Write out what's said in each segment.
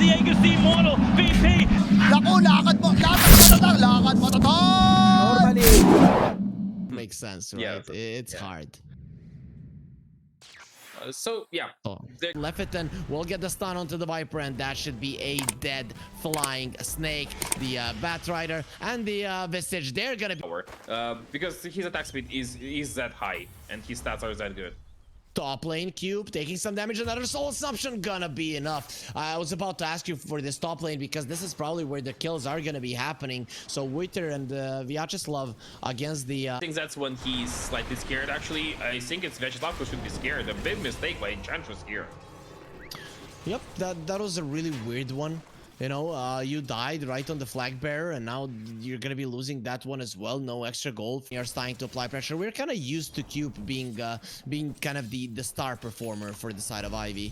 Diego's the immortal VP. Naku, lakad mo Normally. Makes sense, right? Yeah, It's hard. So yeah, Oh. Lefferton will get the stun onto the Viper, and that should be a dead flying snake. The Batrider and the Visage, they're gonna be because his attack speed is that high and his stats are that good. top lane. Cube taking some damage. Another soul assumption gonna be enough. I was about to ask you for this top lane because this is probably where the kills are gonna be happening. So Witter and Vyacheslav against the I think that's when he's slightly scared. Actually, I think it's Vyacheslav who should be scared. A big mistake by Enchantress here. Yep, that was a really weird one. You know, you died right on the flag bearer, and now you're gonna be losing that one as well. No extra gold. You're starting to apply pressure. We're kind of used to Cube being kind of the star performer for the side of Ivy.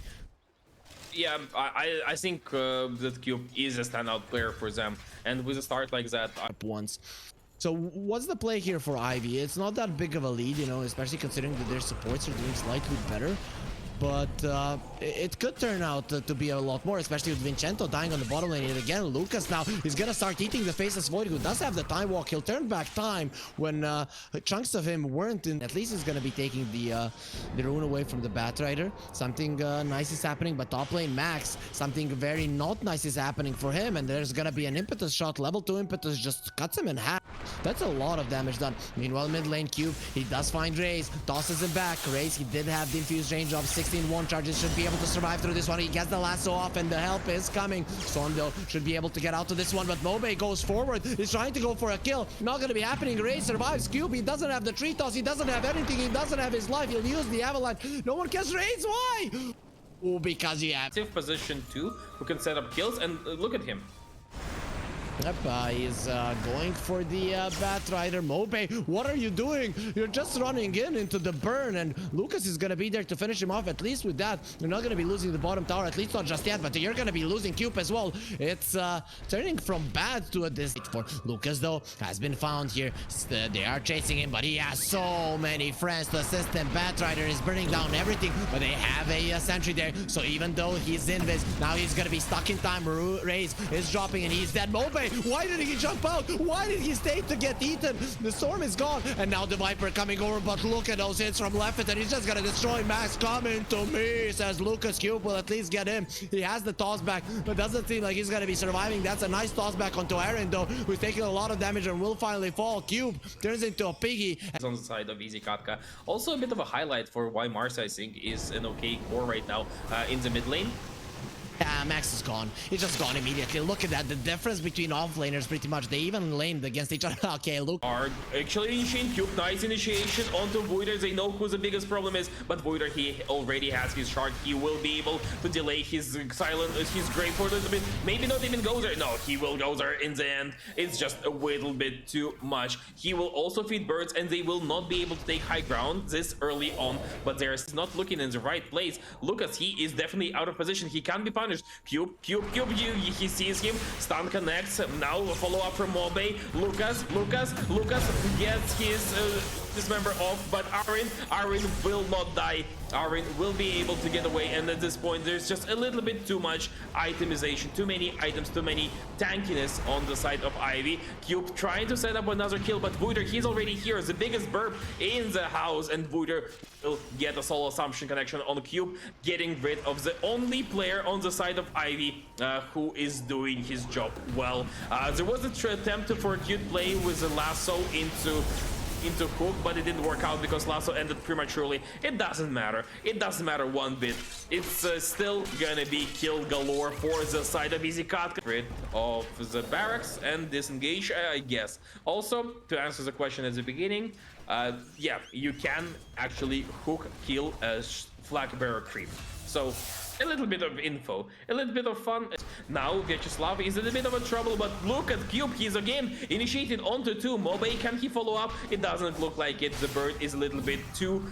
Yeah, I think that Cube is a standout player for them, and with a start like that, Up once. So what's the play here for Ivy? It's not that big of a lead, you know, especially considering that their supports are doing slightly better. But it could turn out to be a lot more, especially with Vincento dying on the bottom lane. And again, Lucas now is gonna start eating the faceless Void, who does have the time walk. He'll turn back time when chunks of him weren't in. At least he's gonna be taking the rune away from the Batrider. Something nice is happening, but top lane Max, something very not nice is happening for him. And there's gonna be an impetus shot. Level 2 impetus just cuts him in half. That's a lot of damage done. Meanwhile, mid lane Cube, he does find Raze, tosses him back. Raze, he did have the infused range of 16-1 charges, should be able to survive through this one. He gets the lasso off and the help is coming. Sondel should be able to get out of this one, but Mobe goes forward. He's trying to go for a kill. Not gonna be happening. Raze survives. Cube, he doesn't have the tree toss. He doesn't have anything. He doesn't have his life. He'll use the avalanche. No one cares. Raze, why? Oh, because he has active position 2 who can set up kills, and look at him. Yep, he's going for the Batrider. Mobe, what are you doing? You're just running into the burn, and Lucas is gonna be there to finish him off. At least with that, you're not gonna be losing the bottom tower, at least not just yet, but you're gonna be losing Cube as well. It's turning from bad to a dislike for Lucas, though, has been found here. They are chasing him, but he has so many friends to assist him. Batrider is burning down everything, but they have a sentry there, so even though he's invis, now he's gonna be stuck in time. Raze is dropping, and he's dead. Mobe, why did he jump out? Why did he stay to get eaten? The storm is gone, and now the Viper coming over, but look at those hits from Leffit, and he's just gonna destroy Max. Coming to me, says Lucas. Cube will at least get him. He has the toss back, but doesn't seem like he's gonna be surviving. That's a nice toss back onto Aaron, though, who's taking a lot of damage and will finally fall. Cube turns into a piggy. On the side of Easy KATKA. Also a bit of a highlight for why Marsa, I think, is an okay core right now in the mid lane. Yeah, Max is gone. He's just gone immediately. Look at that. The difference between offlaners, pretty much. They even laned against each other. Okay, look. Are actually initiating Cube. Nice initiation onto Voider. They know who the biggest problem is, but Voider, he already has his shard. He will be able to delay his silent, his Grave for a little bit. Maybe not even go there. No, he will go there in the end. It's just a little bit too much. He will also feed birds, and they will not be able to take high ground this early on, but they're not looking in the right place. Lucas, he is definitely out of position. He can't be punished. Cube, he sees him. Stun connects. Now a follow-up from Mobe. Lucas gets his dismember off, but Aaron will not die. Aaron will be able to get away, and at this point there's just a little bit too much itemization, too many items, too many tankiness on the side of Ivy. Cube trying to set up another kill, but Voider, he's already here, the biggest burp in the house, and Voider will get a soul assumption connection on Cube, getting rid of the only player on the side of Ivy who is doing his job well. There was an attempt for a cute play with the lasso into Hook, but it didn't work out because lasso ended prematurely. It doesn't matter. It doesn't matter one bit. It's still gonna be kill galore for the side of Easy KATKA. Rid of the barracks and disengage, I guess. Also, to answer the question at the beginning, yeah, you can actually hook kill a flag bearer creep. So a little bit of info, a little bit of fun. Now Vyacheslav is in a bit of a trouble, but look at Cube. He's again initiated onto 2. Mobe, can he follow up? It doesn't look like it. The bird is a little bit too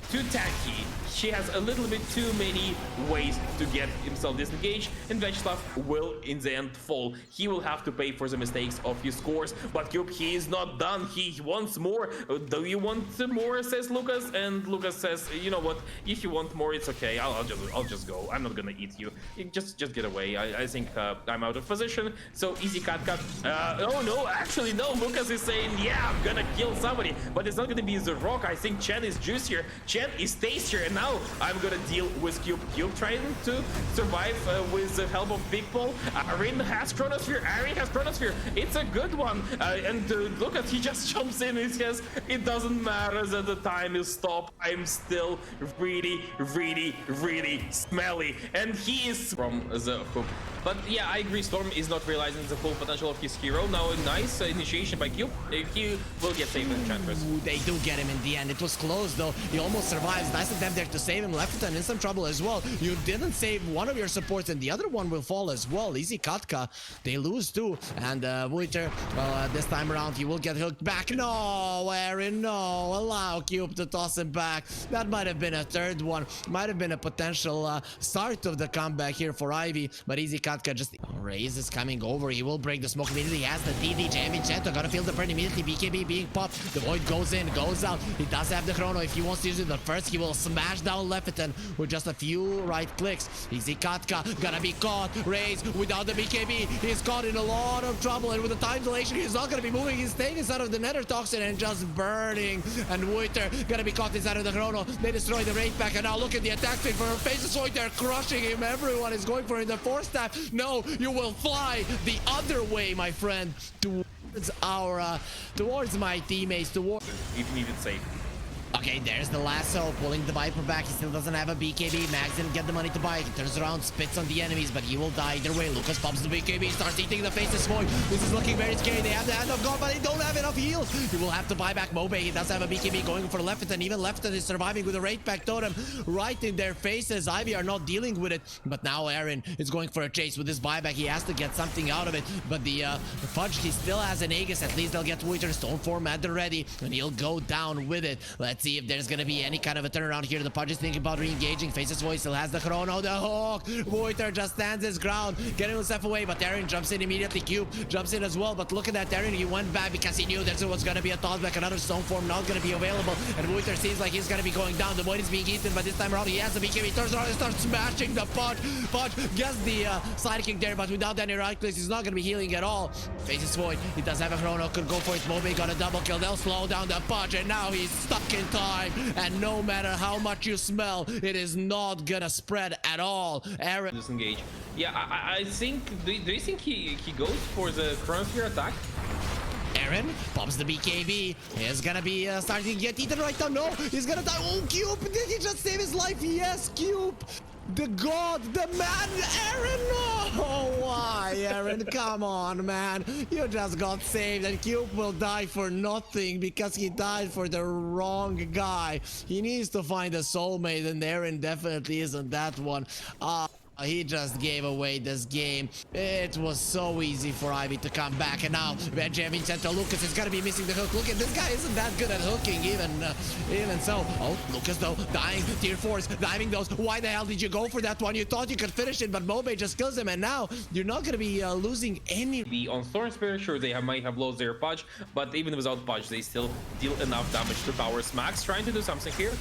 too tanky. She has a little bit too many ways to get himself disengaged, and Vegetav will in the end fall. He will have to pay for the mistakes of his scores, but Cube, he is not done. He wants more. Do you want more, says Lucas, and Lucas says, you know what, if you want more, it's okay. I'll just go. I'm not gonna eat you. Just get away. I think I'm out of position. So easy KATKA. Oh no, actually no. Lucas is saying, yeah, I'm gonna kill somebody, but it's not gonna be the Rock. I think Chen is juicier. Chen is tastier, and now I'm gonna deal with Cube. Cube trying to survive with the help of Big Paul. Arin has Chronosphere. Arin has Chronosphere. It's a good one. And look at, he just jumps in. He says, it doesn't matter that the time is stopped. I'm still really, really, really smelly. And he is from the hook. But yeah, I agree. Storm is not realizing the full potential of his hero. Now a nice initiation by Cube. He will get saved in Enchantress. They do get him in the end. It was close though. He almost survives. Nice attempt there to save him. Lefton in some trouble as well. You didn't save one of your supports, and the other one will fall as well. Easy KATKA. They lose too. And Witcher, well, this time around he will get hooked back. No, Aaron, no. Allow Cube to toss him back. That might have been a third one. Might have been a potential start of the comeback here for Ivy. But Easy KATKA just... Raze is coming over. He will break the smoke immediately. He has the DD. Vincenzo gotta feel the burn immediately. BKB being popped. The Void goes in, goes out. He does have the chrono. If he wants to use it, but first he will smash down Lefton with just a few right clicks. Easy KATKA gonna be caught. Raze without the BKB. He's caught in a lot of trouble, and with the time dilation, he's not gonna be moving. He's staying inside of the Nether Toxin and just burning. And Wither gonna be caught inside of the chrono. They destroy the Wraith pack, and now look at the attack thing for Faces Void. They're crushing him. Everyone is going for it in the force staff. No, you will fly the other way, my friend, towards my teammates, towards... If needed safe. Okay, there's the lasso, pulling the Viper back. He still doesn't have a BKB. Max didn't get the money to buy it. He turns around, spits on the enemies, but he will die either way. Lucas pops the BKB, starts eating the Faceless Void. This is looking very scary. They have the Hand of God, but they don't have enough heals. He will have to buy back Mobe. He does have a BKB going for Lefton. Even Lefton is surviving with a Wraith Pack Totem right in their faces. Ivy are not dealing with it, but now Aaron is going for a chase with his buyback. He has to get something out of it, but the Fudge, he still has an Aegis. At least they'll get Wither Stoneform at the ready, and he'll go down with it. Let's see if there's gonna be any kind of a turnaround here. The Pudge is thinking about re-engaging. Faces Voice still has the chrono. The hook. Voiter just stands his ground, getting himself away, but Aaron jumps in immediately. Cube jumps in as well, but look at that. Aaron, he went back because he knew there was gonna be a tossback. Another stone form not gonna be available, and Voiter seems like he's gonna be going down. The Void is being eaten, but this time around he has the BKB. He turns around and starts smashing the Pudge. Pudge gets the sidekick there, but without any right clicks, he's not gonna be healing at all. Faces Void, he does have a chrono, could go for it. Mobe got a double kill. They'll slow down the Pudge, and now he's stuck in time, and no matter how much you smell, it is not gonna spread at all. Aaron Disengage. Yeah, I think. Do you think he goes for the Chronosphere attack? Aaron pops the BKB. He's gonna be starting to get eaten right now. No, he's gonna die. Oh, Cube! Did he just save his life? Yes, Cube! The god, the man, Aaron! Oh, why, Aaron? Come on, man. You just got saved, and Cube will die for nothing because he died for the wrong guy. He needs to find a soulmate, and Aaron definitely isn't that one. He just gave away this game. It was so easy for Ivy to come back, and now Vincenzo Lucas is gonna be missing the hook. Look at this guy, isn't that good at hooking even so. Oh, Lucas though, dying, tier 4s, diving those. Why the hell did you go for that one? You thought you could finish it, but Mobe just kills him, and now you're not gonna be losing any. On Storm Spear, sure, they might have lost their Pudge, but even without Pudge, they still deal enough damage to power Max, trying to do something here.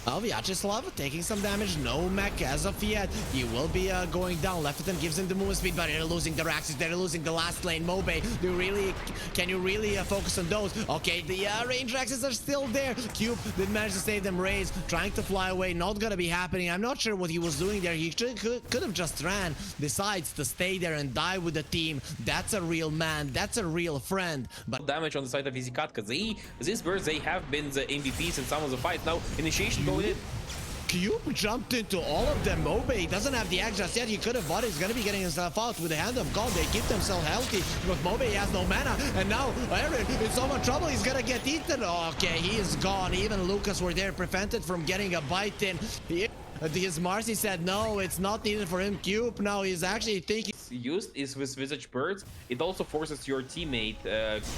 Vyacheslav taking some damage, no mech as of yet. He will be going down. Lefton gives him the movement speed, but they're losing the Raxes, they're losing the last lane. Mobe, can you really focus on those? Okay, the range Raxes are still there. Cube didn't manage to save them. Raze trying to fly away, not gonna be happening. I'm not sure what he was doing there. He could have just ran, decides to stay there and die with the team. That's a real man, that's a real friend. But damage on the side of Easy KATKA. These birds, they have been the MVPs in some of the fights. Now initiation going in. Cube jumped into all of them. Mobe, he doesn't have the axe just yet. He could have, but he's gonna be getting himself out with the Hand of God. They keep themselves healthy, but Mobe has no mana, and now Aaron in so much trouble. He's gonna get eaten. Okay, he is gone. Even Lucas were there, prevented from getting a bite in. His Marcy said no, it's not needed for him. Cube now he's actually thinking. Used is with Visage Birds. It also forces your teammate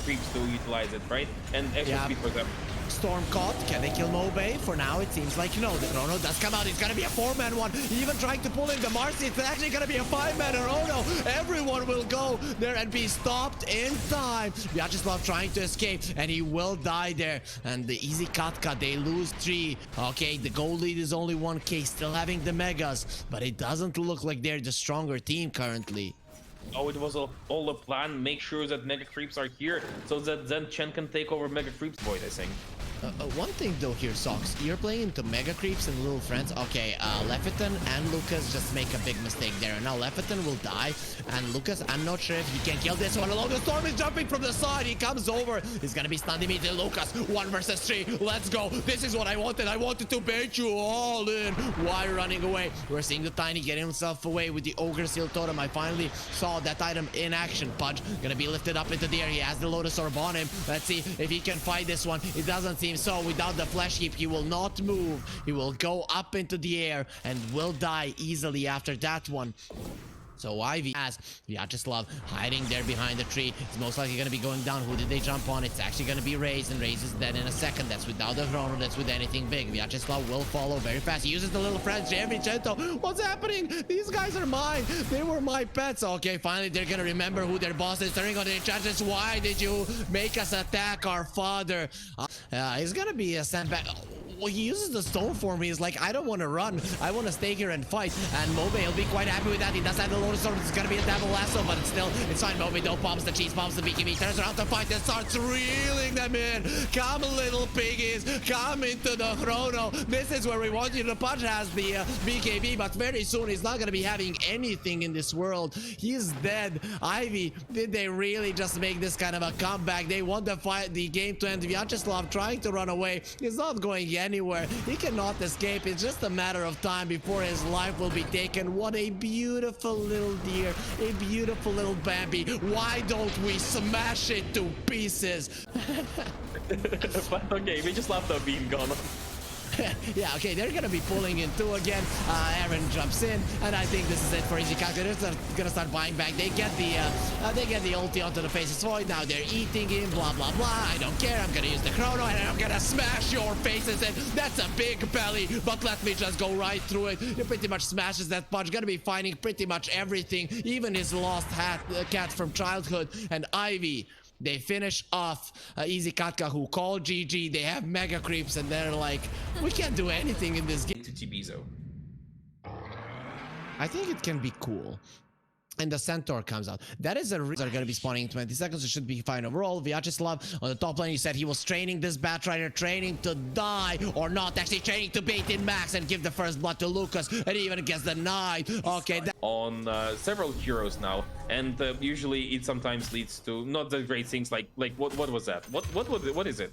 creeps to utilize it, right? And extra speed for them. Storm caught. Can they kill Mobe? For now, it seems like no. The Chrono does come out. It's gonna be a 4-man one. Even trying to pull in the Marcy. It's actually gonna be a 5-man. Oh no! Everyone will go there and be stopped in time. Vyacheslav trying to escape, and he will die there. And the easy KATKA, they lose 3. Okay, the goal lead is only 1k. Still having the Megas, but it doesn't look like they're the stronger team currently. Oh, it was all a plan. Make sure that Mega Creeps are here so that then Chen can take over Mega Creeps. Void, I think. One thing though here, Sox, you're playing into Mega Creeps and Little Friends. Okay, Leviathan and Lucas just make a big mistake there. Now Leviathan will die, and Lucas, I'm not sure if he can kill this one alone. The Storm is jumping from the side. He comes over. He's gonna be stunned immediately. Lucas, 1 versus 3. Let's go. This is what I wanted. I wanted to bait you all in. Why running away? We're seeing the Tiny getting himself away with the Ogre Seal Totem. I finally saw that item in action. Pudge gonna be lifted up into the air. He has the Lotus Orb on him. Let's see if he can fight this one. It doesn't seem so. Without the Flesh Heap, he will not move. He will go up into the air and will die easily after that one. So Ivy has Vyacheslav hiding there behind the tree. It's most likely going to be going down. Who did they jump on? It's actually going to be Raze, and Raze is dead in a second. That's without the Chrono. That's with anything big. Vyacheslav will follow very fast. He uses the little friends. Vicento. What's happening? These guys are mine. They were my pets. Okay, finally they're going to remember who their boss is. Turning on the charges. Why did you make us attack our father? He's going to be sent back. Well, he uses the stone for me. He's like, I don't want to run. I want to stay here and fight. And Mobe, he'll be quite happy with that. He does have the Lotus Orb. It's going to be a double lasso, but it's fine. Mobe, no bombs. The cheese bombs. The BKB turns around to fight and starts reeling them in. Come, little piggies. Come into the Chrono. This is where we want you. The Punch has the BKB, but very soon he's not going to be having anything in this world. He's dead. Ivy, did they really just make this kind of a comeback? They want the game to end. Vyacheslav trying to run away. He's not going anywhere. He cannot escape. It's just a matter of time before his life will be taken. What a beautiful little deer. A beautiful little Bambi. Why don't we smash it to pieces? But okay, we just left the beam gone. Yeah, okay, they're gonna be pulling in 2 again. Aaron jumps in, and I think this is it for Easy KATKA. They're gonna start buying back. They get the ulti onto the faces void. Now they're eating him, blah blah blah. I don't care. I'm gonna use the Chrono, and I'm gonna smash your faces in. That's a big belly, but let me just go right through it. He pretty much smashes that punch. Gonna be finding pretty much everything, even his lost cat from childhood. And Ivy, they finish off Easy KATKA, who call GG. They have Mega Creeps, and they're like, we can't do anything in this game. To Tibizo. I think it can be cool. And the Centaur comes out. That is a reason they're going to be spawning in 20 seconds. It should be fine overall. Vyacheslav on the top lane, he said he was training this Batrider, training to die or not. Actually training to bait in Max and give the first blood to Lucas. And he even gets denied. Okay. On several heroes now, and usually it sometimes leads to not the great things like what was that? What is it?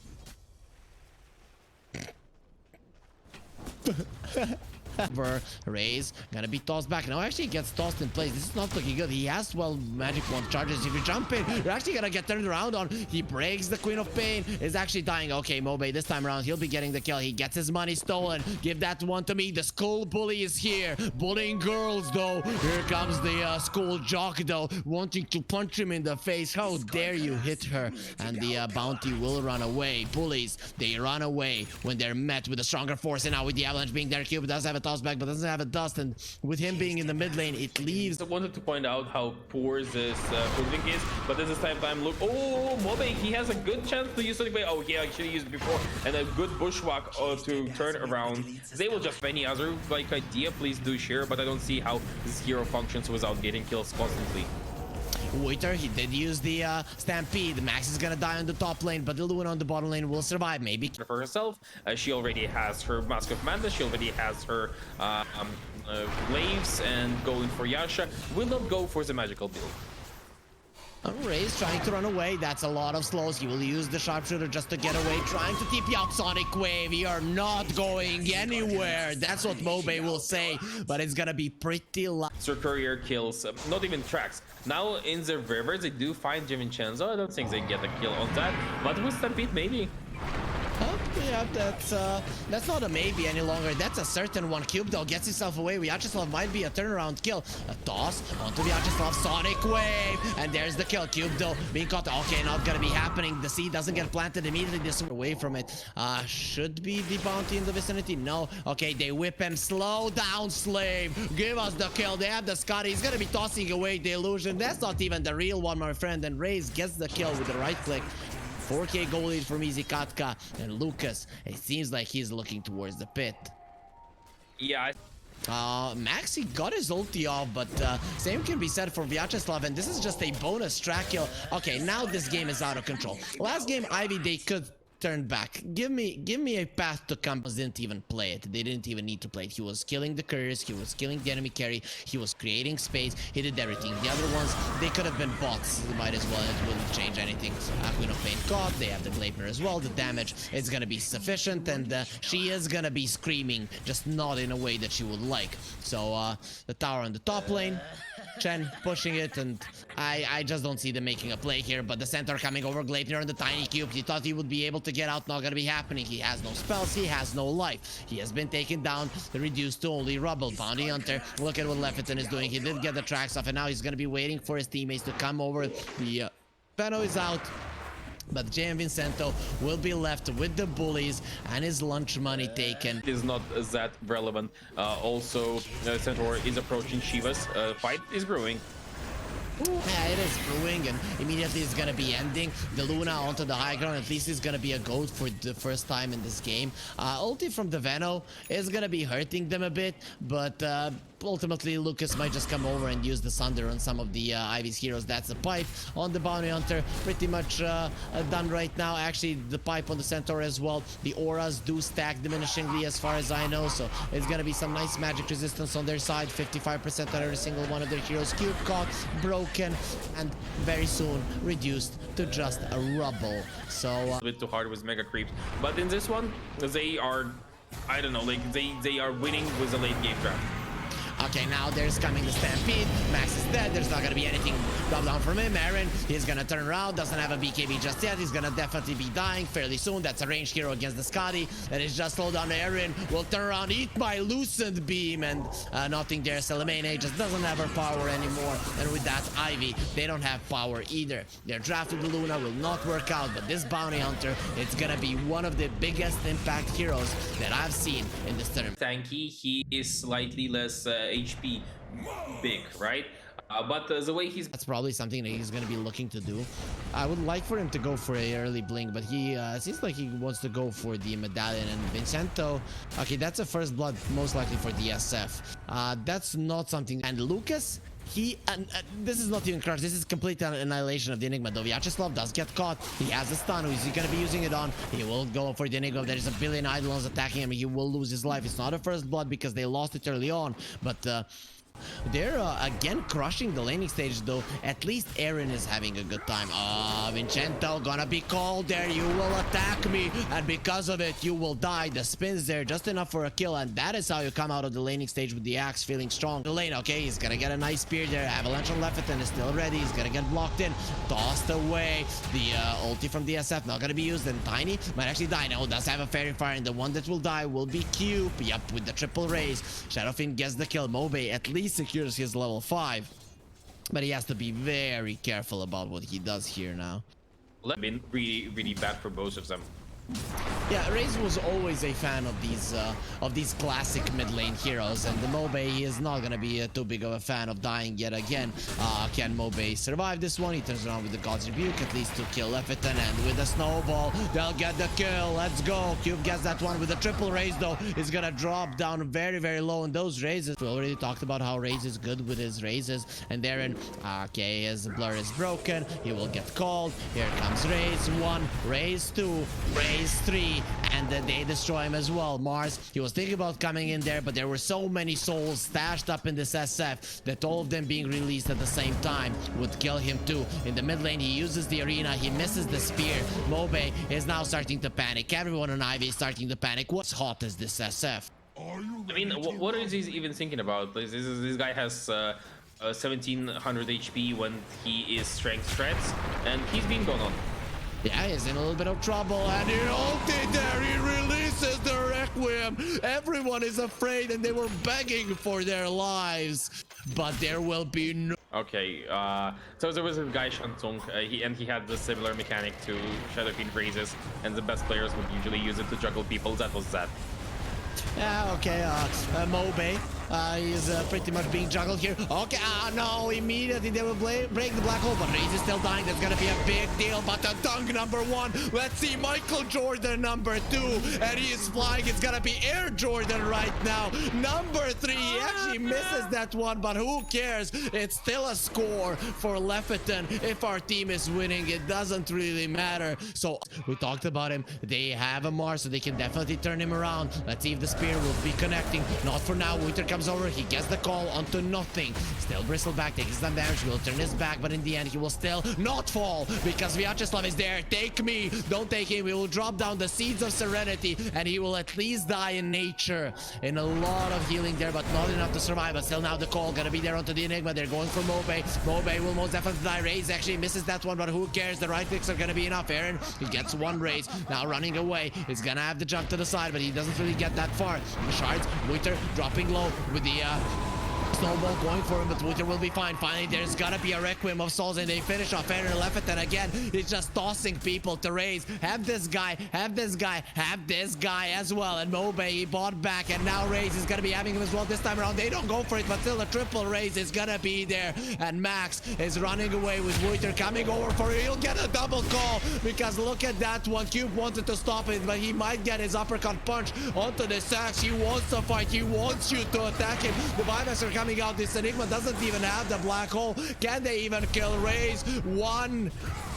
Raze gonna be tossed back. Now actually gets tossed in place. This is not looking good. He has 12 magic wand charges. If you jump in, you're actually gonna get turned around on. He breaks the Queen of Pain. Is actually dying. Okay, Mobe, this time around he'll be getting the kill. He gets his money stolen. Give that one to me. The school bully is here. Bullying girls though. Here comes the school jock though, wanting to punch him in the face. How dare you hit her? And the bounty will run away. Bullies, they run away when they're met with a stronger force. And now with the avalanche being there, Cube does have a back, but doesn't have a dust, and with him being in the mid lane, it leaves. I wanted to point out how poor this Hoodwink is, but this is time look. Oh, Mobe, he has a good chance to use Sonic Blade. Oh, yeah, I should have used it before, and a good bushwhack to turn around. They will just any other like idea, please do share, but I don't see how this hero functions without getting kills constantly. Waiter, he did use the Stampede. Max is gonna die on the top lane, but Illumin on the bottom lane will survive, maybe. For herself, she already has her Mask of Madness, she already has her Glaives, and going for Yasha. Will not go for the magical build. Raze trying to run away. That's a lot of slows. He will use the sharpshooter just to get away, trying to TP out Sonic Wave. You're not going anywhere. That's what Mobe will say, but it's gonna be pretty loud. Sir Courier kills, not even tracks. Now in the rivers, they do find Vincenzo. I don't think they get a kill on that, but with Stampede, maybe. Yeah, that's not a maybe any longer. That's a certain one. Cube though gets himself away. Vyacheslav might be a turnaround kill. A toss onto Vyacheslav. Sonic wave, and there's the kill. Cube though being caught. Okay, not gonna be happening. The seed doesn't get planted immediately. This away from it. Should be the bounty in the vicinity. No. Okay, they whip him. Slow down, Slave. Give us the kill. They have the Scotty. He's gonna be tossing away the illusion. That's not even the real one, my friend. And Raze gets the kill with the right click. 4K goal lead from Easy KATKA, and Lucas, it seems like he's looking towards the pit. Yeah. Maxi got his ulti off, but same can be said for Vyacheslav, and this is just a bonus track kill. Okay, now this game is out of control. Last game, Ivy, they could turn back. Give me a path to come. Didn't even play it. They didn't even need to play it. He was killing the couriers, he was killing the enemy carry, he was creating space, he did everything. The other ones, they could have been bots. Might as well, it wouldn't change anything. Queen of Pain caught, they have the Gleipnir as well. The damage is gonna be sufficient, and she is gonna be screaming, just not in a way that she would like. So the tower on the top lane, Chen pushing it, and I just don't see them making a play here. But the center coming over, Gleipnir on the tiny cube. He thought he would be able to get out, not gonna be happening. He has no spells, he has no life. He has been taken down, reduced to only rubble. Bounty Hunter, look at what Lefferton is doing. He did get the tracks off, and now he's gonna be waiting for his teammates to come over. The Peno is out, but Jay and Vincento will be left with the bullies and his lunch money taken. Is not that relevant. Also, Centaur is approaching Shiva's. Fight is brewing. Yeah, it is brewing, and immediately it's gonna be ending. The Luna onto the high ground. At least he's gonna be a goat for the first time in this game. Ulti from the Veno is gonna be hurting them a bit, but ultimately Lucas might just come over and use the Sunder on some of the Ivy's heroes. That's a pipe on the Bounty Hunter, pretty much done right now. Actually, the pipe on the Centaur as well. The auras do stack diminishingly as far as I know, so it's gonna be some nice magic resistance on their side. 55% on every single one of their heroes. Cube caught, broken, and very soon reduced to just a rubble. So a bit too hard with mega creeps, but in this one they are, I don't know, like they are winning with a late game draft. okay, now there's coming the Stampede. Max is dead. There's not gonna be anything drop down from him. Aaron, he's gonna turn around. Doesn't have a BKB just yet. He's gonna definitely be dying fairly soon. That's a ranged hero against the Scotty. That is just slow down. Aaron will turn around, eat my Lucent Beam, and nothing there. Selemene just doesn't have her power anymore. And with that, Ivy, they don't have power either. Their draft with the Luna will not work out, but this Bounty Hunter, it's gonna be one of the biggest impact heroes that I've seen in this tournament. Tanky, he is slightly less HP big, right? But the way he's... That's probably something that he's going to be looking to do. I would like for him to go for a early blink, but he seems like he wants to go for the medallion. And Vincento, okay, that's a first blood most likely for the SF. That's not something. And Lucas, this is not even crush. This is complete annihilation of the Enigma. Though Vyacheslav does get caught. He has a stun. Who's he gonna be using it on? He will go for the Enigma. There is a billion Eidolons attacking him. He will lose his life. It's not a first blood because they lost it early on, but they're again crushing the laning stage, though. At least Aaron is having a good time. Vincento gonna be called there. You will attack me, and because of it, you will die. The spin's there, just enough for a kill, and that is how you come out of the laning stage with the axe, feeling strong. The lane, okay, he's gonna get a nice spear there. Avalanche on Lefferton is still ready. He's gonna get blocked in, tossed away. The ulti from the SF not gonna be used, and Tiny might actually die. No, does have a fairy fire, and the one that will die will be Cube. Yep, with the triple raise. Shadowfiend gets the kill. Mobe at least secures his level 5, but he has to be very careful about what he does here now. Been really bad for both of them. Yeah, Raze was always a fan of these classic mid lane heroes, and the Mobe, he is not gonna be too big of a fan of dying yet again. Can Mobe survive this one? He turns around with the God's Rebuke, at least to kill Lefferton, and with the snowball, they'll get the kill. Let's go. Cube gets that one with a triple raise, though. He's gonna drop down very low in those raises. We already talked about how Raze is good with his raises, and Darren, okay, his blur is broken. He will get called. Here comes Raze 1, Raze 2, Raze 3, and then they destroy him as well. Mars, he was thinking about coming in there, but there were so many souls stashed up in this SF that all of them being released at the same time would kill him too. In the mid lane, he uses the arena, he misses the spear. Mobe is now starting to panic. Everyone on Ivy is starting to panic. What's hot is this SF? I mean, what is he even thinking about? This guy has 1700 HP when he is strength threats, and he's being gone on. Yeah, he's in a little bit of trouble, and he ulted there. He releases the Requiem. Everyone is afraid, and they were begging for their lives. But there will be no... Okay, so there was a guy Shantung, he had the similar mechanic to Shadow Fiend Raises, and the best players would usually use it to juggle people. That was that. Yeah, okay, Mobe, he's pretty much being juggled here. Okay, no, immediately they will break the black hole, but Raze is still dying. That's gonna be a big deal, but the dunk number 1, let's see Michael Jordan number 2, and he is flying. It's gonna be Air Jordan right now. Number 3, he actually misses that one, but who cares? It's still a score for Lefeton. If our team is winning, it doesn't really matter. So we talked about him. They have a Mars, so they can definitely turn him around. Let's see if the spear will be connecting. Not for now. Winter comes over. He gets the call onto nothing. Still Bristleback takes some damage. Will turn his back, but in the end, he will still not fall because Vyacheslav is there. Take me. Don't take him. We will drop down the Seeds of Serenity, and he will at least die in nature. In a lot of healing there, but not enough to survive. But still now the call gonna be there onto the Enigma. They're going for Mobe. Mobe will most definitely die. Raze actually misses that one, but who cares? The right clicks are gonna be enough. Aaron, he gets one Raze. Now running away. He's gonna have to jump to the side, but he doesn't really get that far. The shards, Winter dropping low with the snowball going for him, but Winter will be fine. Finally, there's gotta be a Requiem of Souls, and they finish off Aaron Lefeton again. He's just tossing people to Raze. Have this guy, have this guy, have this guy as well. And Mobe, he bought back, and now Raze is gonna be having him as well this time around. They don't go for it, but still a triple Raze is gonna be there. And Max is running away with Winter coming over for it. He'll get a double call because look at that one. Cube wanted to stop it, but he might get his uppercut punch onto the Sax. He wants to fight. He wants you to attack him. The Vivax are coming out. This Enigma doesn't even have the black hole. Can they even kill Raze? 1,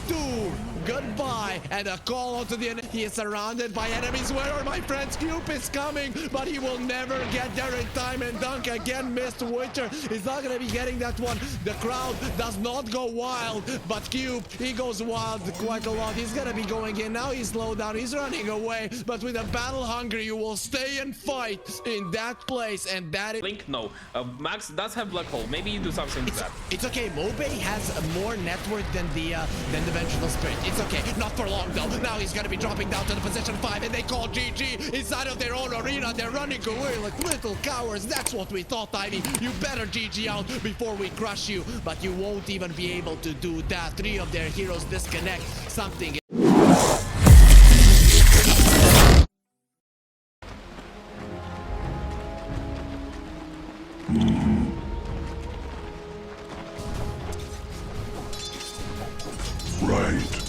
2, goodbye. And a call onto the enemy. He is surrounded by enemies. Where are my friends? Cube is coming, but he will never get there in time. And Dunk again missed Winter. He's not going to be getting that one. The crowd does not go wild, but Cube, he goes wild quite a lot. He's going to be going in. Now he's slowed down. He's running away. But with a battle hunger, you will stay and fight in that place. And that is... Link, no. Max does have black hole. Maybe you do something with that. It's okay. Mobe has more network than the Dimensional Spirit. It's okay. Not for long though. Now he's gonna be dropping down to the position 5, and they call GG inside of their own arena. They're running away like little cowards. That's what we thought, Ivy. You better GG out before we crush you. But you won't even be able to do that. 3 of their heroes disconnect. Something. Right.